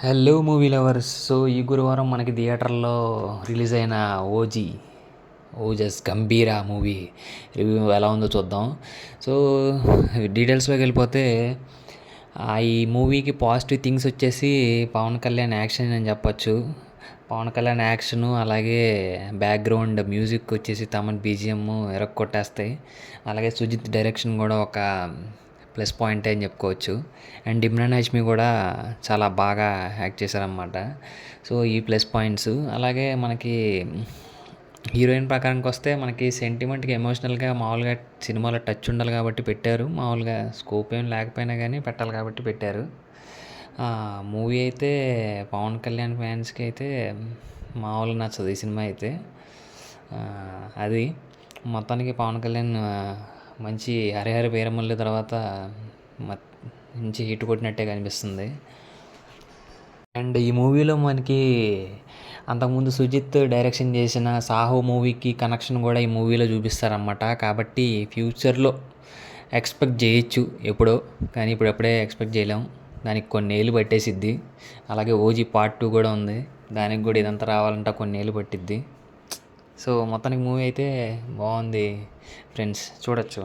Hello movie lovers. So ఈ గురువారం మనకి థియేటర్లో రిలీజ్ అయిన ఓజస్ గంభీర మూవీ రివ్యూ ఎలా ఉందో చూద్దాం. సో డీటెయిల్స్లోకి వెళ్ళిపోతే ఈ మూవీకి పాజిటివ్ థింగ్స్ వచ్చేసి పవన్ కళ్యాణ్ యాక్షన్ అని చెప్పొచ్చు. పవన్ కళ్యాణ్ యాక్షను, అలాగే బ్యాక్గ్రౌండ్ మ్యూజిక్ వచ్చేసి తమన్ బీజిఎం ఎరక్కొట్టేస్తాయి. అలాగే సుజిత్ డైరెక్షన్ కూడా ఒక ప్లస్ పాయింట్ అని చెప్పుకోవచ్చు. అండ్ ఇమ్రాన్ హాష్మి కూడా చాలా బాగా యాక్ట్ చేశారనమాట. సో ఈ ప్లస్ పాయింట్స్. అలాగే మనకి హీరోయిన్ ప్రకారానికి వస్తే మనకి సెంటిమెంట్కి ఎమోషనల్గా మామూలుగా సినిమాలో టచ్ ఉండాలి కాబట్టి పెట్టారు. మామూలుగా స్కోప్ ఏం లేకపోయినా కానీ పెట్టాలి కాబట్టి పెట్టారు. మూవీ అయితే పవన్ కళ్యాణ్ ఫ్యాన్స్కి అయితే మామూలుగా నచ్చదు ఈ సినిమా అయితే. అది మొత్తానికి పవన్ కళ్యాణ్ మంచి హరిహర వీరమల్లి తర్వాత మంచి హిట్ కొట్టినట్టే కనిపిస్తుంది. అండ్ ఈ మూవీలో మనకి అంతకుముందు సుజిత్ డైరెక్షన్ చేసిన సాహో మూవీకి కనెక్షన్ కూడా ఈ మూవీలో చూపిస్తారన్నమాట. కాబట్టి ఫ్యూచర్లో ఎక్స్పెక్ట్ చేయొచ్చు ఎప్పుడో, కానీ ఇప్పుడప్పుడే ఎక్స్పెక్ట్ చేయలేం. దానికి కొన్ని ఏళ్ళు పట్టేసిద్ది. అలాగే ఓజీ పార్ట్ 2 కూడా ఉంది. దానికి కూడా ఇదంతా రావాలంటే కొన్ని ఏళ్ళు పట్టిద్ది. సో మొత్తానికి మూవీ అయితే బాగుంది ఫ్రెండ్స్, చూడొచ్చు.